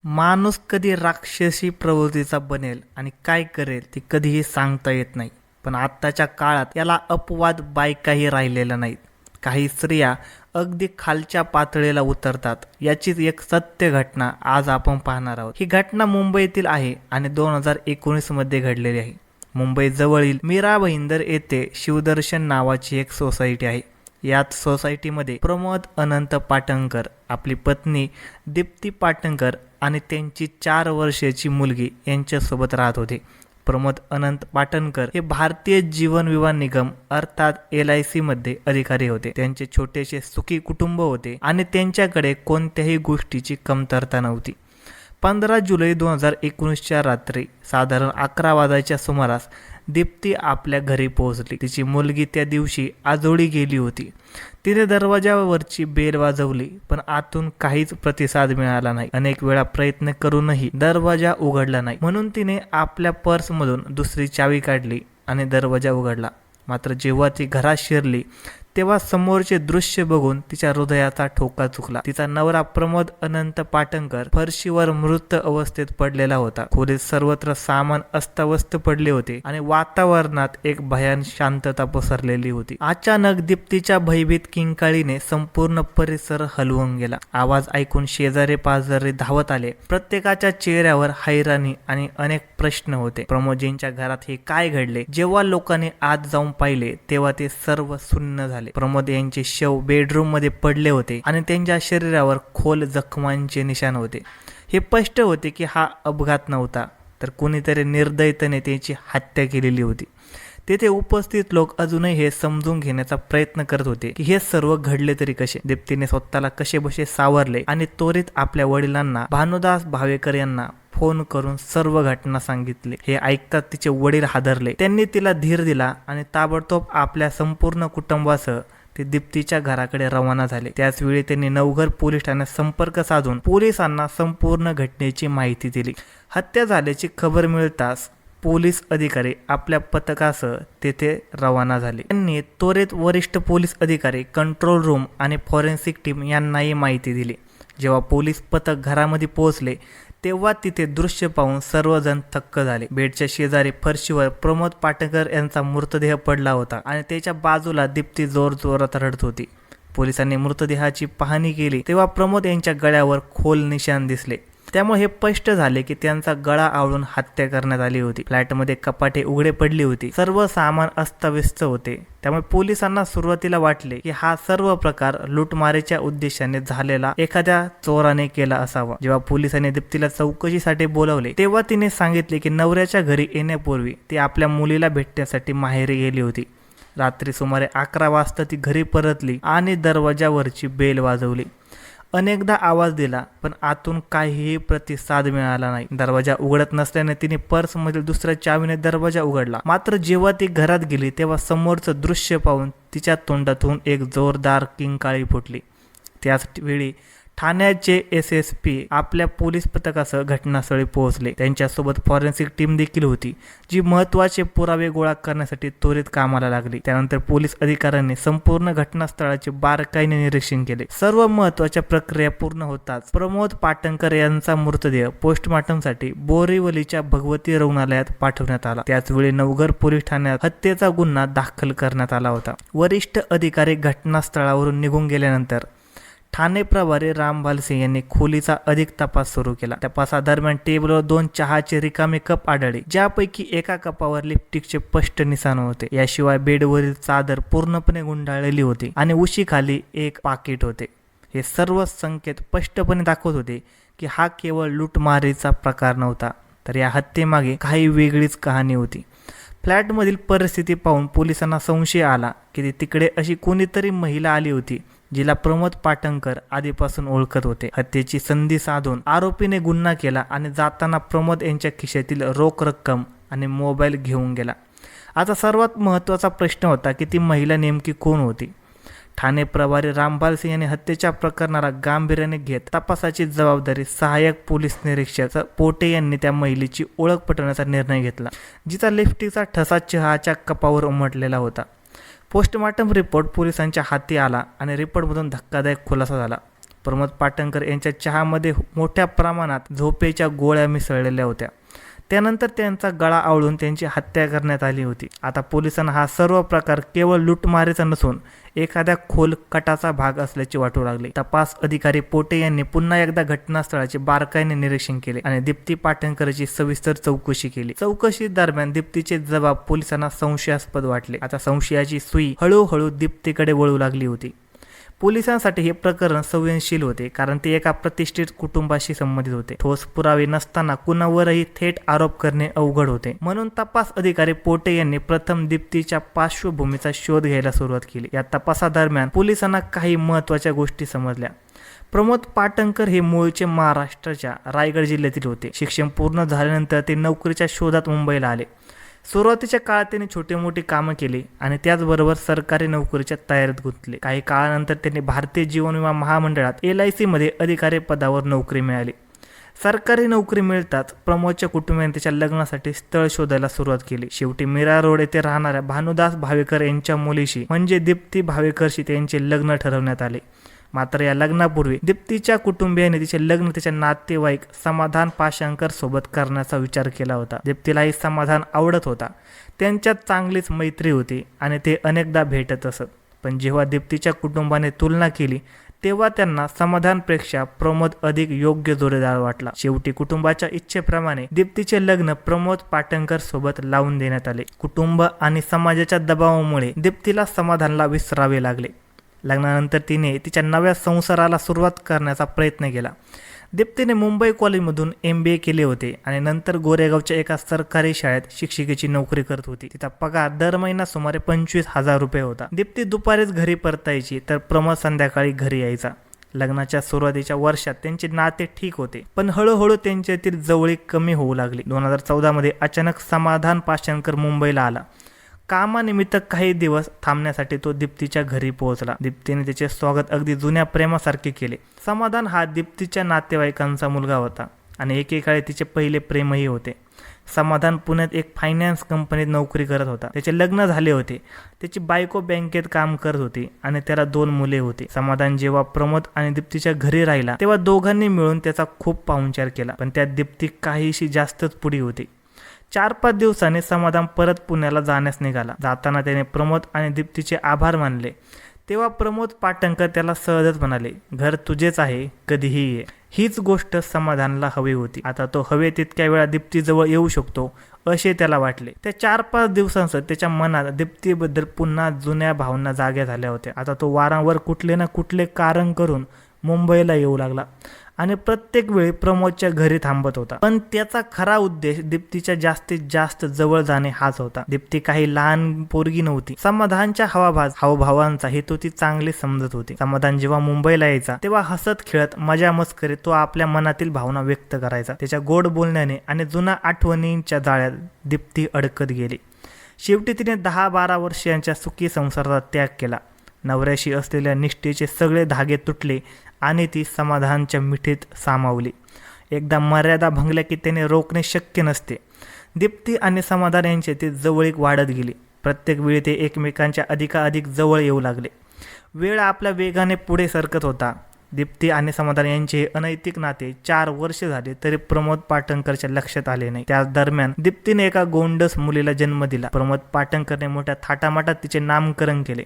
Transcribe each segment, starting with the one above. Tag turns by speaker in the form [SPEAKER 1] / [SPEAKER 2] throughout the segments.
[SPEAKER 1] माणूस कधी राक्षसी प्रवृत्तीचा बनेल आणि काय करेल ते कधीही सांगता येत नाही. पण आत्ताच्या काळात याला अपवाद बायकाही राहिलेला नाहीत. काही स्त्रिया अगदी खालच्या पातळीला उतरतात. याचीच एक सत्य घटना आज आपण पाहणार आहोत. ही घटना मुंबईतील आहे आणि 2019 मध्ये घडलेली आहे. मुंबई जवळील मीरा भाईंदर येथे शिवदर्शन नावाची एक सोसायटी आहे. याच सोसायटीमध्ये प्रमोद अनंत पाटणकर, आपली पत्नी दीप्ती पाटणकर आणि त्यांची 4 वर्षाची मुलगी यांच्यासोबत राहत होते. प्रमोद अनंत पाटणकर हे भारतीय जीवन विमा निगम अर्थात LIC मध्ये अधिकारी होते. त्यांचे छोटेसे सुखी कुटुंब होते आणि त्यांच्याकडे कोणत्याही गोष्टीची कमतरता नव्हती. 15 जुलै 2019च्या रात्री साधारण 11 वाजायच्या सुमारास दीप्ती आपल्या घरी पोहोचली. तिची मुलगी त्या दिवशी आजोळी गेली होती. तिने दरवाजावरची बेल वाजवली पण आतून काहीच प्रतिसाद मिळाला नाही. अनेक वेळा प्रयत्न करूनही दरवाजा उघडला नाही. म्हणून तिने आपल्या पर्समधून दुसरी चावी काढली आणि दरवाजा उघडला. मात्र जेव्हा ती घरात शिरली तेव्हा समोरचे दृश्य बघून तिच्या हृदयाचा ठोका चुकला. तिचा नवरा प्रमोद अनंत पाटणकर फरशीवर मृत अवस्थेत पडलेला होता. खोलीत सर्वत्र सामान अस्ताव्यस्त पडले होते आणि वातावरणात एक भयान शांतता पसरलेली होती. अचानक दीप्तीच्या भयभीत किंकाळीने संपूर्ण परिसर हलवून गेला. आवाज ऐकून शेजारी पाजारी धावत आले. प्रत्येकाच्या चेहऱ्यावर हैराणी आणि अनेक प्रश्न होते. प्रमोदजींच्या घरात हे काय घडले? जेव्हा लोकांनी आत जाऊन पाहिले तेव्हा ते सर्व शून्य झाले. प्रमोद यांचे शव बेडरूम मध्ये पडले होते आणि त्यांच्या शरीरावर खोल जखमांचे निशाण होते. हे स्पष्ट होते की हा अपघात नव्हता तर कोणीतरी निर्दयतेने त्याची हत्या केलेली होती. तेथे उपस्थित लोक अजूनही हे समजून घेण्याचा प्रयत्न करत होते की हे सर्व घडले तरी कसे. दीप्तीने स्वतःला कसेबसे सावरले आणि त्वरित आपल्या वडिलांना भानुदास भावेकर यांना फोन करून सर्व घटना सांगितली. हे ऐकतात तिचे वडील हादरले. त्यांनी तिला धीर दिला आणि ताबडतोब आपल्या संपूर्ण कुटुंबासह ते दीप्तीच्या घराकडे रवाना झाले. त्याच वेळी त्यांनी नवघर पोलीस ठाण्यात संपर्क साधून पोलिसांना संपूर्ण घटनेची माहिती दिली. हत्या झाल्याची खबर मिळताच पोलीस अधिकारी आपल्या पथकासह तेथे रवाना झाले. त्यांनी त्वरित वरिष्ठ पोलीस अधिकारी, कंट्रोल रूम आणि फॉरेन्सिक टीम यांनाही माहिती दिली. जेव्हा पोलीस पथक घरामध्ये पोहोचले तेव्हा तिथे दृश्य पाहून सर्वजण थक्क झाले. बेडच्या शेजारी फरशीवर प्रमोद पाटणकर यांचा मृतदेह पडला होता आणि त्याच्या बाजूला दीप्ती जोरात रडत होती. पोलिसांनी मृतदेहाची पाहणी केली तेव्हा प्रमोद यांच्या गळ्यावर खोल निशाण दिसले. त्यामुळे हे स्पष्ट झाले की त्यांचा गळा आवळून हत्या करण्यात आली होती. फ्लॅटमध्ये कपाटे उघडे पडली होती. सर्व सामान अस्ताव्यस्त होते. त्यामुळे पोलिसांना सुरुवातीला वाटले की हा सर्व प्रकार लूटमारीच्या उद्देशाने झालेला एखाद्या चोराने केला असावा. जेव्हा पोलिसांनी दीप्तीला चौकशीसाठी बोलावले तेव्हा तिने सांगितले की नवऱ्याच्या घरी येण्यापूर्वी ती आपल्या मुलीला भेटण्यासाठी माहेरी गेली होती. रात्री सुमारे 11 वाजता ती घरी परतली आणि दरवाजावरची बेल वाजवली. अनेकदा आवाज दिला पण आतून काहीही प्रतिसाद मिळाला नाही. दरवाजा उघडत नसल्याने तिने पर्समधील दुसऱ्या चावीने दरवाजा उघडला. मात्र जेव्हा ती घरात गेली तेव्हा समोरचं दृश्य पाहून तिच्या तोंडातून एक जोरदार किंकाळी फुटली. त्याच वेळी ठाण्याचे SSP आपल्या पोलीस पथकासह घटनास्थळी पोहोचले. त्यांच्यासोबत फॉरेन्सिक टीम देखील होती जी महत्त्वाचे पुरावे गोळा करण्यासाठी त्वरित कामाला लागली. त्यानंतर पोलीस अधिकाऱ्यांनी संपूर्ण घटनास्थळाचे बारकाईने निरीक्षण केले. सर्व महत्त्वाच्या प्रक्रिया पूर्ण होताच प्रमोद पाटणकर यांचा मृतदेह पोस्टमॉर्टमसाठी बोरिवलीच्या भगवती रुग्णालयात पाठवण्यात आला. त्याचवेळी नवघर पोलीस ठाण्यात हत्येचा गुन्हा दाखल करण्यात आला होता. वरिष्ठ अधिकारी घटनास्थळावरून निघून गेल्यानंतर ठाणे प्रभारी रामभाल सिंग यांनी खोलीचा अधिक तपास सुरू केला. तपासादरम्यान टेबलवर 2 चहाचे रिकामे कप आढळले, ज्यापैकी एका कपावर लिपस्टिकचे स्पष्ट निशाण होते. याशिवाय बेडवरील चादर पूर्णपणे गुंडाळलेली होती आणि उशीखाली एक पाकिट होते. हे सर्व संकेत स्पष्टपणे दाखवत होते की हा केवळ लूटमारीचा प्रकार नव्हता तर या हत्येमागे काही वेगळीच कहाणी होती. फ्लॅटमधील परिस्थिती पाहून पोलिसांना संशय आला की तिकडे अशी कोणीतरी महिला आली होती जिला प्रमोद पाटणकर आधीपासून ओळखत होते. हत्येची संधी साधून आरोपीने गुन्हा केला आणि जाताना प्रमोद यांच्या खिशातील रोख रक्कम आणि मोबाईल घेऊन गेला. आता सर्वात महत्त्वाचा प्रश्न होता की ती महिला नेमकी कोण होती. ठाणे प्रभारी रामभाल सिंग यांनी हत्येच्या प्रकरणाला गांभीर्याने घेत तपासाची जबाबदारी सहाय्यक पोलीस निरीक्षक पोटे यांनी त्या महिलेची ओळख पटवण्याचा निर्णय घेतला, जिचा लिपस्टिकचा ठसा चहाच्या कपावर उमटलेला होता. पोस्टमॉर्टम रिपोर्ट पोलिसांच्या हाती आला आणि रिपोर्टमधून धक्कादायक खुलासा झाला. प्रमोद पाटणकर यांच्या चहामध्ये मोठ्या प्रमाणात झोपेच्या गोळ्या मिसळलेल्या होत्या. त्यानंतर त्यांचा गळा आवळून त्यांची हत्या करण्यात आली होती. आता पोलिसांना हा सर्व प्रकार केवळ लूटमारीचा नसून एखाद्या खोल कटाचा भाग असल्याचे वाटू लागले. तपास अधिकारी पोटे यांनी पुन्हा एकदा घटनास्थळाचे बारकाईने निरीक्षण केले आणि दीप्ती पाटणकरची सविस्तर चौकशी केली. चौकशी दरम्यान दीप्तीचे जबाब पोलिसांना संशयास्पद वाटले. आता संशयाची सुई हळूहळू दीप्तीकडे वळू लागली होती. पोलिसांसाठी हे प्रकरण संवेदनशील होते, कारण ते एका प्रतिष्ठित कुटुंबाशी संबंधित होते. ठोस पुरावे नसताना कुणावरही थेट आरोप करणे अवघड होते. म्हणून तपास अधिकारी पोटे यांनी प्रथम दीप्तीच्या पार्श्वभूमीचा शोध घ्यायला सुरुवात केली. या तपासादरम्यान पोलिसांना काही महत्त्वाच्या गोष्टी समजल्या. प्रमोद पाटणकर हे मूळचे महाराष्ट्राच्या रायगड जिल्ह्यातील होते. शिक्षण पूर्ण झाल्यानंतर ते नोकरीच्या शोधात मुंबईला आले. सुरुवातीच्या काळात त्यांनी छोटी मोठी कामं केली आणि त्याचबरोबर सरकारी नोकरीच्या तयारीत गुंतले. काही काळानंतर त्यांनी भारतीय जीवन विमा महामंडळात LIC मध्ये अधिकारी पदावर नोकरी मिळाली. सरकारी नोकरी मिळताच प्रमोदच्या कुटुंबियांनी त्याच्या लग्नासाठी स्थळ शोधायला सुरुवात केली. शेवटी मीरा रोड येथे राहणाऱ्या भानुदास भावेकर यांच्या मुलीशी म्हणजे दीप्ती भावेकरशी त्यांचे लग्न ठरवण्यात आले. मात्र या लग्नापूर्वी दीप्तीच्या कुटुंबियांनी तिचे लग्न तिच्या नातेवाईक समाधान पाशांकर सोबत करण्याचा विचार केला होता. दीप्तीलाही समाधान आवडत होता. त्यांच्यात चांगलीच मैत्री होती आणि ते अनेकदा भेटत असत. पण जेव्हा दीप्तीच्या कुटुंबाने तुलना केली तेव्हा त्यांना समाधानपेक्षा प्रमोद अधिक योग्य जोडीदार वाटला. शेवटी कुटुंबाच्या इच्छेप्रमाणे दीप्तीचे लग्न प्रमोद पाटणकर सोबत लावून देण्यात आले. कुटुंब आणि समाजाच्या दबावामुळे दीप्तीला समाधानला विसरावे लागले. लग्नानंतर तिने तिच्या नव्या संसाराला सुरुवात करण्याचा प्रयत्न केला. दीप्तीने मुंबई कॉलेजमधून MBA केले होते आणि नंतर गोरेगावच्या एका सरकारी शाळेत शिक्षिकेची नोकरी करत होती. तिचा पगार दर महिना सुमारे 25,000 रुपये होता. दीप्ती दुपारीच घरी परतायची तर प्रमोद संध्याकाळी घरी यायचा. लग्नाच्या सुरुवातीच्या वर्षात त्यांचे नाते ठीक होते, पण हळूहळू त्यांच्यातील जवळीक कमी होऊ लागली. 2014 मध्ये अचानक समाधान पाशांकर मुंबईला आला. कामानिमित्त काही दिवस थांबण्यासाठी तो दीप्तीच्या घरी पोहोचला. दीप्तीने त्याचे स्वागत अगदी जुन्या प्रेमासारखे केले. समाधान हा दीप्तीच्या नातेवाईकांचा मुलगा होता आणि एकेकाळी तिचे पहिले प्रेमही होते. समाधान पुण्यात एक फायनान्स कंपनीत नोकरी करत होता. त्याचे लग्न झाले होते. त्याची बायको बँकेत काम करत होती आणि त्याला 2 मुले होती. समाधान जेव्हा प्रमोद आणि दीप्तीच्या घरी राहिला तेव्हा दोघांनी मिळून त्याचा खूप पाहुणचार केला, पण त्यात दीप्ती काहीशी जास्तच पुढी होती. 4-5 दिवसांनी समाधान परत पुण्याला जाण्यास निघाला. जाताना त्याने प्रमोद आणि दीप्तीचे आभार मानले. तेव्हा प्रमोद पाटणकर त्याला सहजच म्हणाले, घर तुझेच आहे, कधीही ये. हीच गोष्ट समाधानला हवी होती. आता तो हवे तितक्या वेळा दीप्तीजवळ येऊ शकतो असे त्याला वाटले. त्या 4-5 दिवसांचं त्याच्या मनात दीप्तीबद्दल पुन्हा जुन्या भावना जाग्या झाल्या होत्या. आता तो वारंवार कुठले ना कुठले कारण करून मुंबईला येऊ लागला आणि प्रत्येक वेळी प्रमोदच्या घरी थांबत होता. पण त्याचा खरा उद्देश दीप्तीच्या जास्तीत जास्त जवळ जाणे हाच होता. दीप्ती काही लहान पोरगी नव्हती. समाधानच्या हावभावांचा हेतू ती चांगली समजत होती. समाधान जेव्हा मुंबईला यायचा तेव्हा हसत खेळत मजा मस्करीत तो आपल्या मनातील भावना व्यक्त करायचा. त्याच्या गोड बोलण्याने आणि जुन्या आठवणींच्या जाळ्यात दीप्ती अडकत गेली. शेवटी तिने 10-12 वर्षांच्या सुखी संसाराचा त्याग केला. नवऱ्याशी असलेल्या निष्ठेचे सगळे धागे तुटले आणि ती समाधानच्या मिठीत सामावली. एकदा मर्यादा भंगल्या की त्याने रोखणे शक्य नसते. दीप्ती आणि समाधान यांच्यातील जवळीक वाढत गेली. प्रत्येक वेळी ते एकमेकांच्या अधिकाधिक जवळ येऊ लागले. वेळ आपल्या वेगाने पुढे सरकत होता. दीप्ती आणि समाधान यांचे अनैतिक नाते 4 वर्ष झाले तरी प्रमोद पाटणकरच्या लक्षात आले नाही. त्याच दरम्यान दीप्तीने एका गोंडस मुलीला जन्म दिला. प्रमोद पाटणकरने मोठ्या थाटामाटात तिचे नामकरण केले.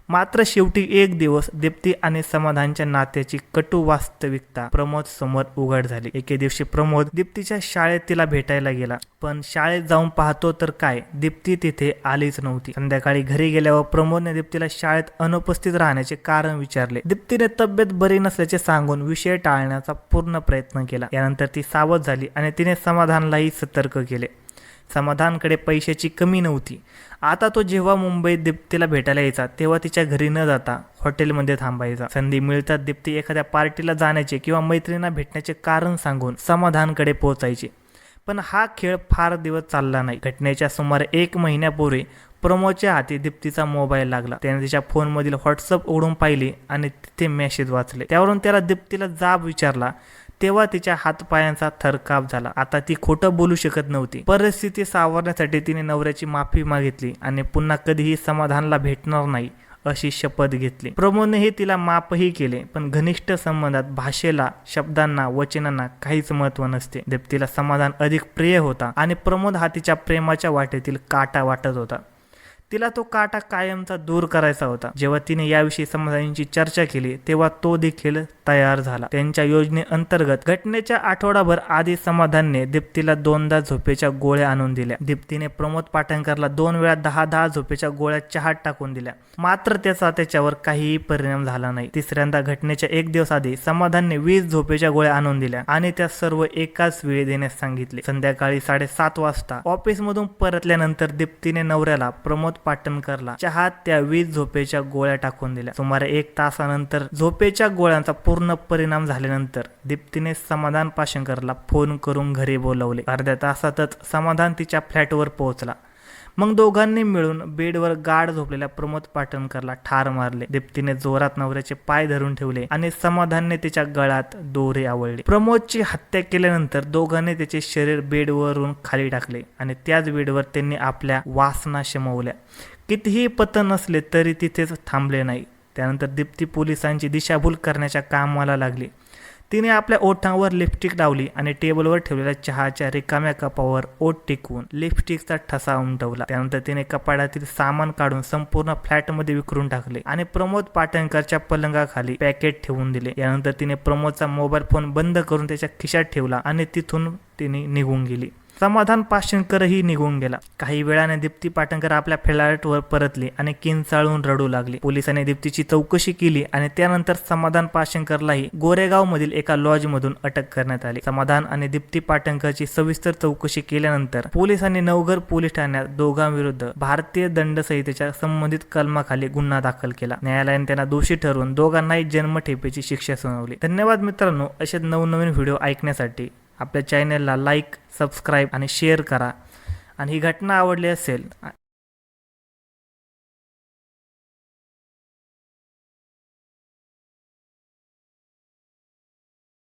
[SPEAKER 1] मात्र शेवटी एक दिवस दीप्ती आणि समाधानच्या नात्याची कटू वास्तविकता प्रमोद समोर उघड झाली. एके दिवशी प्रमोद दीप्तीच्या शाळेत तिला भेटायला गेला, पण शाळेत जाऊन पाहतो तर काय, दीप्ती तिथे आलीच नव्हती. संध्याकाळी घरी गेल्यावर प्रमोदने दीप्तीला शाळेत अनुपस्थित राहण्याचे कारण विचारले. दीप्तीने तब्येत बरी नसल्याचे सांगून विषय टाळण्याचा पूर्ण प्रयत्न केला. यानंतर ती सावध झाली आणि तिने समाधानलाही सतर्क केले. समाधानकडे पैशाची कमी नव्हती. आता तो जेव्हा मुंबईत दीप्तीला भेटायला यायचा तेव्हा तिच्या घरी न जाता हॉटेलमध्ये थांबायचा. संधी मिळतात दीप्ती एखाद्या पार्टीला जाण्याचे किंवा मैत्रिणींना भेटण्याचे कारण सांगून समाधानकडे पोहोचायची. पण हा खेळ फार दिवस चालला नाही. घटनेच्या सुमारे 1 महिन्यापूर्वी प्रमोदच्या हाती दीप्तीचा मोबाईल लागला. त्याने तिच्या फोनमधील व्हॉट्सअप उघडून पाहिली आणि तिथे मेसेज वाचले. त्यावरून त्याला दीप्तीला जाब विचारला तेव्हा तिच्या हातपायांचा थरकाप झाला. आता ती खोटं बोलू शकत नव्हती. परिस्थिती सावरण्यासाठी तिने नवऱ्याची माफी मागितली आणि पुन्हा कधीही समाधानला भेटणार नाही अशी शपथ घेतली. प्रमोदनेही तिला माफही केले, पण घनिष्ठ संबंधात भाषेला, शब्दांना, वचनांना काहीच महत्त्व नसते. दीप्तीला समाधान अधिक प्रिय होता आणि प्रमोद हा तिच्या प्रेमाच्या वाटेतील काटा वाटत होता. तिला तो काटा कायमचा दूर करायचा होता. जेव्हा तिने याविषयी समाधानाची चर्चा केली तेव्हा तो देखील तयार झाला. त्यांच्या योजनेअंतर्गत घटनेच्या आठवडाभर आधी समाधानने दीप्तीला 2दा झोपेच्या गोळ्या आणून दिल्या. दीप्तीने प्रमोद पाटणकरला 2 वेळा 10-10 झोपेच्या गोळ्या चहात टाकून दिल्या, मात्र त्याचा त्याच्यावर काहीही परिणाम झाला नाही. तिसऱ्यांदा घटनेच्या 1 दिवस आधी समाधानने 20 झोपेच्या गोळ्या आणून दिल्या आणि त्या सर्व एकाच वेळी देण्यास सांगितले. संध्याकाळी 7:30 वाजता ऑफिसमधून परतल्यानंतर दीप्तीने नवऱ्याला प्रमोद पाटणकरला चहात त्या 20 झोपेच्या गोळ्या टाकून दिल्या. सुमारे 1 तासानंतर झोपेच्या गोळ्यांचा पूर्ण परिणाम झाल्यानंतर दीप्तीने समाधान पाटणकरला फोन करून घरी बोलवले. अर्ध्या तासातच समाधान तिच्या फ्लॅटवर पोहोचला. मग दोघांनी मिळून बेडवर गाढ झोपलेल्या प्रमोद पाटणकरला ठार मारले. दीप्तीने जोरात नवऱ्याचे पाय धरून ठेवले आणि समाधानने तिच्या गळ्यात दोरे आवळले. प्रमोदची हत्या केल्यानंतर दोघांनी त्याचे शरीर बेडवरून खाली टाकले आणि त्याच बेडवर त्यांनी आपल्या वासना शमवल्या. कितीही पतन असले तरी तिथेच थांबले नाही. त्यानंतर दीप्ती पोलिसांची दिशाभूल करण्याच्या कामाला लागली. तिने आपल्या ओठांवर लिपस्टिक लावली आणि टेबलवर ठेवलेल्या चहाच्या रिकाम्या कपावर ओठ टेकवून लिपस्टिकचा ठसा उमटवला. त्यानंतर तिने कपाटातील सामान काढून संपूर्ण फ्लॅटमध्ये विखरून टाकले आणि प्रमोद पाटणकरच्या पलंगाखाली पॅकेट ठेवून दिले. यानंतर तिने प्रमोदचा मोबाईल फोन बंद करून त्याच्या खिशात ठेवला आणि तिथून तिने निघून गेली. समाधान पाटणकरही निघून गेला. काही वेळाने दीप्ती पाटणकर आपल्या फ्लॅटवर परतली आणि किंचाळून रडू लागली. पोलिसांनी दीप्तीची चौकशी केली आणि त्यानंतर समाधान पाटणकरलाही गोरेगाव मधील एका लॉजमधून अटक करण्यात आली. समाधान आणि दीप्ती पाटणकरची सविस्तर चौकशी केल्यानंतर पोलिसांनी नवघर पोलीस ठाण्यात दोघांविरुद्ध भारतीय दंड संहितेच्या संबंधित कलमाखाली गुन्हा दाखल केला. न्यायालयाने त्यांना दोषी ठरवून दोघांनाही जन्मठेपेची शिक्षा सुनावली. धन्यवाद मित्रांनो. असे नवनवीन व्हिडिओ ऐकण्यासाठी आपल्या चॅनलला लाईक, सबस्क्राईब आणि शेअर करा. आणि ही घटना आवडली असेल